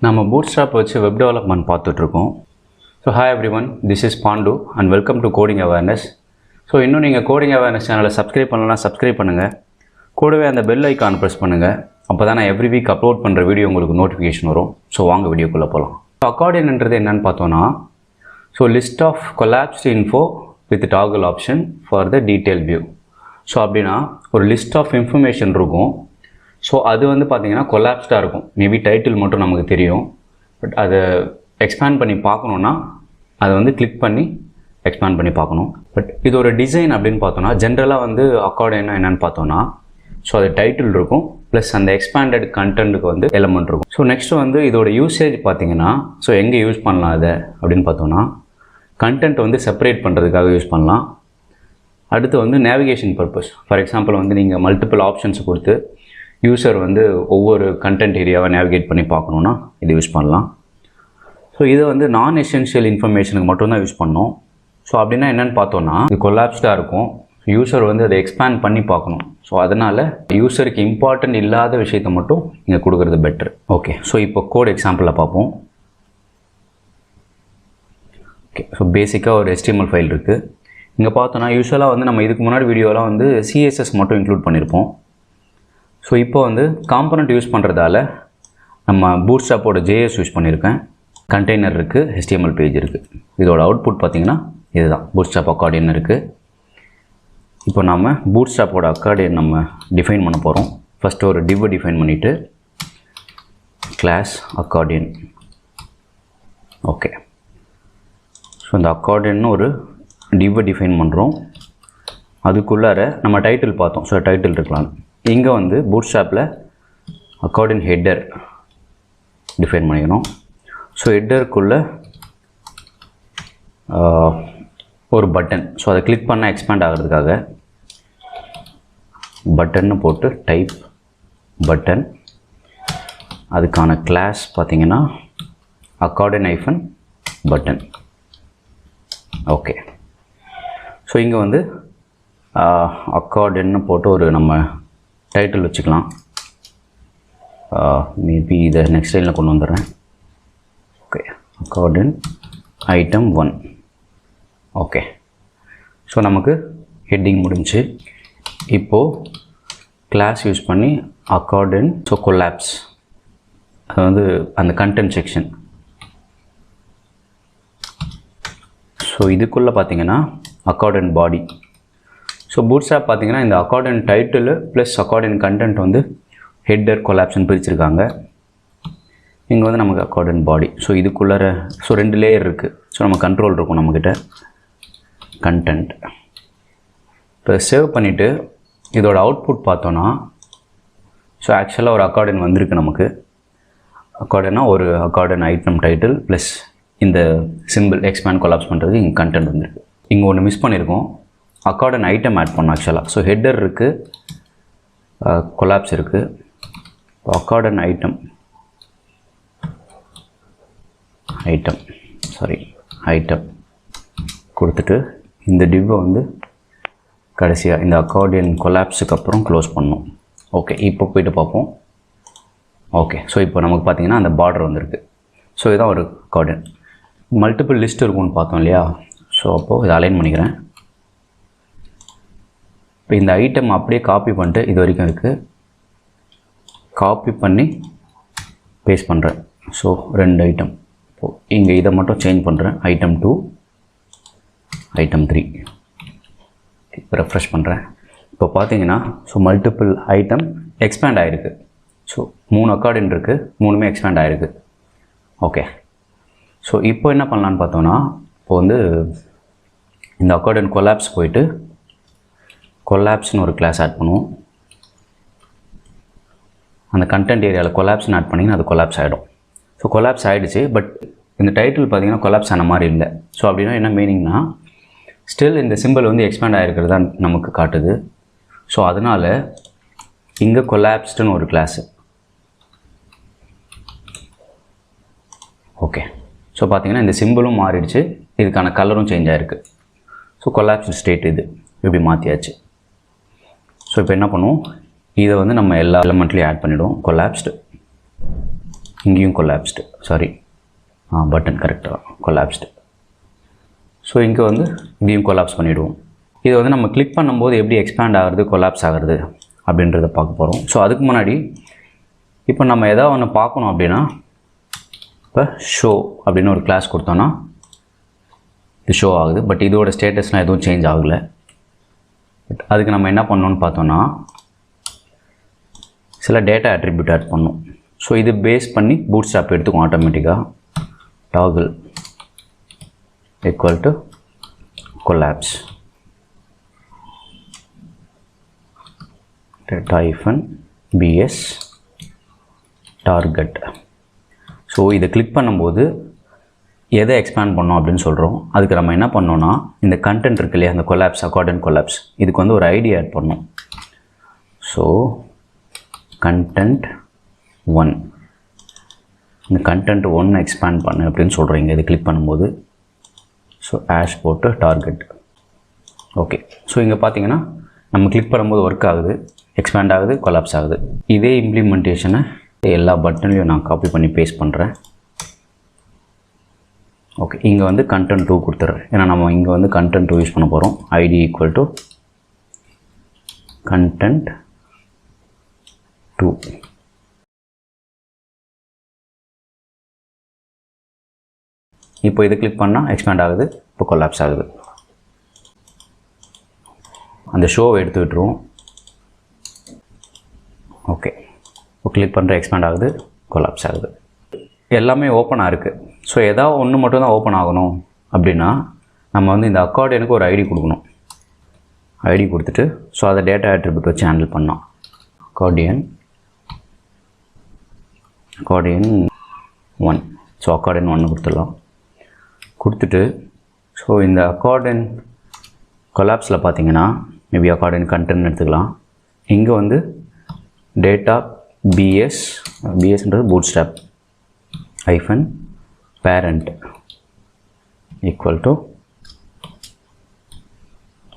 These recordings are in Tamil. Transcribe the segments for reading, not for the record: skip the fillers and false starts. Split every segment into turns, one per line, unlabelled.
நம்ம Bootstrap வச்சு வெப் டெவலப்மெண்ட் பார்த்துட்டு இருக்கோம். So hi everyone, this is Pandu and welcome to Coding Awareness. So இன்னும் நீங்கள் Coding Awareness சேனலை சப்ஸ்கிரைப் பண்ணலன்னா சப்ஸ்கிரைப் பண்ணுங்கள். கூடவே அந்த பெல் ஐக்கான் ப்ரெஸ் பண்ணுங்கள். அப்போ தான் நான் எவ்ரி வீக் அப்லோட் பண்ணுற வீடியோ உங்களுக்கு நோட்டிஃபிகேஷன் வரும். ஸோ வாங்க வீடியோக்குள்ளே போகலாம். அக்கார்டியன்ன்றது என்னென்னு பார்த்தோன்னா, list of collapsed info with toggle option for the detail view. So அப்படின்னா ஒரு லிஸ்ட் ஆஃப் இன்ஃபர்மேஷன் இருக்கும். ஸோ அது வந்து பார்த்திங்கன்னா கொலாப்ஸ்டாக இருக்கும். மேபி டைட்டில் மட்டும் நமக்கு தெரியும். பட் அதை எக்ஸ்பேண்ட் பண்ணி பார்க்கணுன்னா அதை வந்து கிளிக் பண்ணி எக்ஸ்பேண்ட் பண்ணி பார்க்கணும். பட் இது ஒரு டிசைன் அப்படின்னு பார்த்தோன்னா, ஜென்ரலாக வந்து அக்கார்டியன்னா என்னென்னு பார்த்தோன்னா, ஸோ அது டைட்டில் இருக்கும் ப்ளஸ் அந்த எக்ஸ்பேண்டட் கண்டென்ட்டுக்கு வந்து எலமெண்ட் இருக்கும். ஸோ நெக்ஸ்ட்டு வந்து இதோட யூசேஜ் பார்த்திங்கன்னா, ஸோ எங்கே யூஸ் பண்ணலாம் அதை அப்படின்னு பார்த்தோன்னா, கண்டென்ட் வந்து செப்பரேட் பண்ணுறதுக்காக யூஸ் பண்ணலாம். அடுத்து வந்து நேவிகேஷன் பர்பஸ். ஃபார் எக்ஸாம்பிள் வந்து நீங்கள் மல்டிபிள் ஆப்ஷன்ஸ் கொடுத்து யூசர் வந்து ஒவ்வொரு கண்டென்ட் ஏரியாவை நேவிகேட் பண்ணி பார்க்கணுன்னா இது யூஸ் பண்ணலாம். ஸோ இதை வந்து நான் எசென்ஷியல் இன்ஃபர்மேஷனுக்கு மட்டும்தான் யூஸ் பண்ணோம். ஸோ அப்படின்னா என்னென்னு பார்த்தோன்னா, இது கொலாப்ஸ்டாக இருக்கும். யூசர் வந்து அதை எக்ஸ்பேண்ட் பண்ணி பார்க்கணும். ஸோ அதனால் யூசருக்கு இம்பார்ட்டன்ட் இல்லாத விஷயத்தை மட்டும் இங்கே கொடுக்குறது பெட்ரு. ஓகே, ஸோ இப்போ கோட் எக்ஸாம்பிளில் பார்ப்போம். ஓகே, ஸோ பேசிக்காக ஒரு HTML ஃபைல் இருக்குது. இங்கே பார்த்தோன்னா யூஸ்வலாக வந்து நம்ம இதுக்கு முன்னாடி வீடியோலாம் வந்து CSS மட்டும் இன்க்ளூட் பண்ணியிருப்போம். ஸோ இப்போ வந்து காம்பனண்ட் யூஸ் பண்ணுறதால நம்ம பூட்ஸ்ட்ராப்போட JS யூஸ் பண்ணியிருக்கேன். கண்டெய்னர் இருக்குது, HTML பேஜ் இருக்குது. இதோட அவுட்புட் பார்த்திங்கன்னா இதுதான், பூட்ஸ்ட்ராப் அக்கார்டியன் இருக்குது. இப்போ நம்ம பூட்ஸ்ட்ராப்போட அக்கார்டியன் நம்ம டிஃபைன் பண்ண போகிறோம். ஃபஸ்ட்டு ஒரு டிவ் டிஃபைன் பண்ணிவிட்டு கிளாஸ் அக்கார்டியன். ஓகே, ஸோ இந்த அக்கார்டியன்னு ஒரு டிவ் டிஃபைன் பண்ணுறோம். அதுக்குள்ளார நம்ம டைட்டில் பார்த்தோம். ஸோ டைட்டில் இருக்கலாம். இங்கே வந்து பூட்ஸ்ட்ராப்பில் அக்கார்டியன் ஹெட்டர் டிஃபைன் பண்ணிக்கணும். ஸோ ஹெட்டருக்குள்ளே ஒரு பட்டன். ஸோ அதை கிளிக் பண்ணால் எக்ஸ்பேண்ட் ஆகிறதுக்காக பட்டன்னு போட்டு டைப் பட்டன். அதுக்கான கிளாஸ் பார்த்திங்கன்னா அக்கார்டியன் ஐஃபன் பட்டன். ஓகே, ஸோ இங்கே வந்து அக்கார்டியன்னு போட்டு ஒரு நம்ம டைட்டில் வச்சுக்கலாம். மேபி இதை நெக்ஸ்ட் லைனில் கொண்டு வந்துடுறேன். Okay, accordion item 1. Okay, so நமக்கு ஹெட்டிங் முடிஞ்சு. இப்போது கிளாஸ் யூஸ் பண்ணி அக்கார்டியன் ஸோ கொலாப்ஸ், அது வந்து அந்த கண்டென்ட் செக்ஷன். ஸோ இதுக்குள்ளே பார்த்திங்கன்னா அக்கார்டியன் பாடி. ஸோ பூட்ஸ்ட்ராப் பார்த்திங்கன்னா இந்த accordion title plus accordion content வந்து ஹெட்டர் கொலாப்ஸ்னு பிரிச்சுருக்காங்க. இங்கே வந்து நமக்கு அக்கார்டியன் பாடி. ஸோ இதுக்குள்ளார ஸோ 2 லேயர் இருக்குது. ஸோ நம்ம கண்ட்ரோல் இருக்கும் நம்மக்கிட்ட. கண்டென்ட் இப்போ சேவ் பண்ணிவிட்டு இதோட அவுட்புட் பார்த்தோன்னா, ஸோ ஆக்சுவலாக ஒரு அக்கார்டியன் வந்திருக்கு நமக்கு. அக்கார்டியனா ஒரு அக்கார்டியன் ஐட்டம் டைட்டில் ப்ளஸ் இந்த சிம்பிள் எக்ஸ்பேண்ட் கொலாப்ஸ் பண்ணுறதுக்கு இங்கே கண்டென்ட் வந்திருக்கு. இங்கே ஒன்று மிஸ் பண்ணியிருக்கோம், அக்கார்டியன் ஐட்டம் ஆட் பண்ணோம் ஆக்சுவலாக. ஸோ ஹெட்டர் இருக்குது, கொலாப்ஸ் இருக்குது. அக்கார்டியன் ஐட்டம் கொடுத்துட்டு இந்த டிவ்வை வந்து கடைசியாக இந்த அக்கார்டியன் கொலாப்ஸுக்கு அப்புறம் க்ளோஸ் பண்ணோம். ஓகே, இப்போ போய்ட்டு பார்ப்போம். ஓகே, ஸோ இப்போ நமக்கு பார்த்திங்கன்னா அந்த பார்டர் வந்திருக்கு. ஸோ இதுதான் ஒரு அக்கார்டியன். மல்டிபிள் லிஸ்ட் இருக்கும்னு பார்த்தோம் இல்லையா? ஸோ அப்போது இதை அலைன் பண்ணிக்கிறேன். இப்போ இந்த ஐட்டம் அப்படியே காப்பி பண்ணிட்டு இது வரைக்கும் இருக்குது, காப்பி பண்ணி பேஸ்ட் பண்ணுறேன். So 2 item. இப்போது இங்கே இதை மட்டும் சேஞ்ச் பண்ணுறேன். Item 2, item 3. இப்போ ரெஃப்ரெஷ் பண்ணுறேன். இப்போ பார்த்தீங்கன்னா ஸோ மல்டிபிள் ஐட்டம் எக்ஸ்பேண்ட் ஆகிருக்கு. ஸோ 3 அக்கார்டியன் இருக்குது, 3மே எக்ஸ்பேண்ட் ஆகிருக்கு. ஓகே, ஸோ இப்போ என்ன பண்ணலான்னு பார்த்தோன்னா, இப்போ வந்து இந்த அக்கார்டியன் கொலாப்ஸ் போயிட்டு கொலாப்ஸ்னு ஒரு கிளாஸ் ஆட் பண்ணுவோம். அந்த கண்டென்ட் ஏரியாவில் கொலாப்ஸ்னு ஆட் பண்ணிங்கன்னா அது கொலாப்ஸ் ஆகிடும். ஸோ கொலாப்ஸ் ஆகிடுச்சு. பட் இந்த டைட்டில் பார்த்திங்கன்னா கொலாப்ஸ் ஆன மாதிரி இல்லை. ஸோ அப்படின்னா என்ன மீனிங்னா, ஸ்டில் இந்த சிம்பிள் வந்து எக்ஸ்பேண்ட் ஆகிருக்கிறது தான் நமக்கு காட்டுது. ஸோ அதனால் இங்கே கொலாப்ஸ்டுன்னு ஒரு கிளாஸு. ஓகே, ஸோ பார்த்திங்கன்னா இந்த சிம்பிளும் மாறிடுச்சு, இதுக்கான கலரும் சேஞ்ச் ஆகிருக்கு. ஸோ கொலாப்ஸ்டு ஸ்டேட் இது இப்படி மாற்றியாச்சு. ஸோ இப்போ என்ன பண்ணுவோம், இதை வந்து நம்ம எல்லா எலமெண்ட்லேயும் ஆட் பண்ணிவிடுவோம். கொலாப்ஸ்டு இங்கேயும் கொலாப்ஸ்டு, சாரி பட்டன் கரெக்டாக கொலாப்ஸ்டு. ஸோ இங்கே வந்து இதையும் கொலாப்ஸ் பண்ணிவிடுவோம். இது வந்து நம்ம கிளிக் பண்ணும்போது எப்படி எக்ஸ்பேண்ட் ஆகிறது, கொலாப்ஸ் ஆகிறது அப்படின்றத பார்க்க போகிறோம். ஸோ அதுக்கு முன்னாடி இப்போ நம்ம எதாவது ஒன்று பார்க்கணும் அப்படின்னா, இப்போ ஷோ அப்படின்னு ஒரு கிளாஸ் கொடுத்தோன்னா இது ஷோ ஆகுது. பட் இதோட ஸ்டேட்டஸ்லாம் எதுவும் சேஞ்ச் ஆகலை. பட் அதுக்கு நம்ம என்ன பண்ணணும்னு பார்த்தோன்னா, சில டேட்டா அட்ரிபியூட் ஆட் பண்ணணும். ஸோ இது பேஸ் பண்ணி பூட்ஸ்ட்ராப் எடுத்துக்கும் ஆட்டோமேட்டிக்காக. Toggle equal to collapse data-bs target. So இதை கிளிக் பண்ணும்போது எதை எக்ஸ்பேண்ட் பண்ணோம் அப்படின்னு சொல்கிறோம். அதுக்கு நம்ம என்ன பண்ணோன்னா, இந்த கண்டென்ட் இருக்கு இல்லையா, அந்த கொலாப்ஸ், அக்கார்டியன் கொலாப்ஸ், இதுக்கு வந்து ஒரு ஐடி ஆட் பண்ணோம். ஸோ content 1, இந்த content 1 எக்ஸ்பேண்ட் பண்ணு அப்படின்னு சொல்கிறீங்க இது கிளிக் பண்ணும்போது. ஸோ ஆஷ் போட்டு டார்கெட். ஓகே, ஸோ இங்கே பார்த்தீங்கன்னா நம்ம கிளிக் பண்ணும்போது ஒர்க் ஆகுது, எக்ஸ்பேண்ட் ஆகுது, கொலாப்ஸ் ஆகுது. இதே இம்ப்ளிமெண்டேஷனை எல்லா பட்டன்லையும் நான் காப்பி பண்ணி பேஸ்ட் பண்ணுறேன். ஓகே, இங்கே வந்து content 2 கொடுத்துட்றேன். ஏன்னா நம்ம இங்கே வந்து content 2 யூஸ் பண்ண போகிறோம். ID equal to content 2. இப்போ இது கிளிக் பண்ணால் எக்ஸ்பேண்ட் ஆகுது, இப்போ கொலாப்ஸ் ஆகுது. அந்த ஷோவை எடுத்து விட்டுருவோம். ஓகே, இப்போ கிளிக் பண்ணுற எக்ஸ்பேண்ட் ஆகுது, கொலாப்ஸ் ஆகுது. எல்லாமே ஓப்பனாக இருக்குது. ஸோ ஏதாவது ஒன்று மட்டும் தான் ஓப்பன் ஆகணும் அப்படின்னா நம்ம வந்து இந்த அக்கார்டியனுக்கு ஒரு ஐடி கொடுக்கணும். ஐடி கொடுத்துட்டு ஸோ அதை டேட்டா அட்ரிபியூட் வச்சு ஹேண்டில் பண்ணோம். அக்கார்டியன் 1. ஸோ அக்கார்டியன் 1 கொடுத்துடலாம். கொடுத்துட்டு ஸோ இந்த அக்கார்டியன் கொலாப்ஸில் பார்த்தீங்கன்னா மேபி அக்கார்டியன் கண்டென்ட் எடுத்துக்கலாம். இங்கே வந்து டேட்டா பிஎஸ்ன்றது bootstrap -parent equal to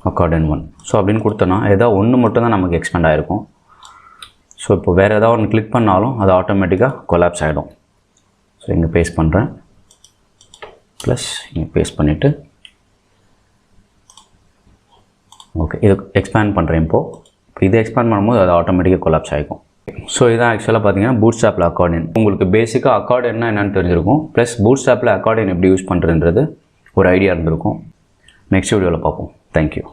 accordion 1. So அப்படின்னு கொடுத்தோன்னா ஏதாவது ஒன்று மட்டும் தான் நமக்கு எக்ஸ்பேண்ட் ஆகிருக்கும். ஸோ இப்போ வேறு ஏதாவது ஒன்று கிளிக் பண்ணாலும் அது ஆட்டோமேட்டிக்காக கொலாப்ஸ் ஆகிடும். ஸோ இங்கே பேஸ்ட் பண்ணுறேன், ப்ளஸ் இங்கே பேஸ்ட் பண்ணிவிட்டு ஓகே இது எக்ஸ்பேண்ட் பண்ணுறேன். இப்போ இதை எக்ஸ்பேண்ட் பண்ணும்போது அது ஆட்டோமேட்டிக்காக கொலாப்ஸ் ஆகிக்கும். ஸோ இதான் ஆக்சுவலாக பார்த்தீங்கன்னா பூட்ஸ்ட்ராப்பில் அக்கார்டியன். உங்களுக்கு பேசிக்காக அக்கார்டியன்னா என்னென்னு தெரிஞ்சிருக்கும், ப்ளஸ் பூட்ஸ்ட்ராப்பில் அக்கார்டியன் எப்படி யூஸ் பண்ணுறதுன்றது ஒரு ஐடியா இருந்திருக்கும். நெக்ஸ்ட் வீடியோவில் பார்ப்போம். தேங்க்யூ.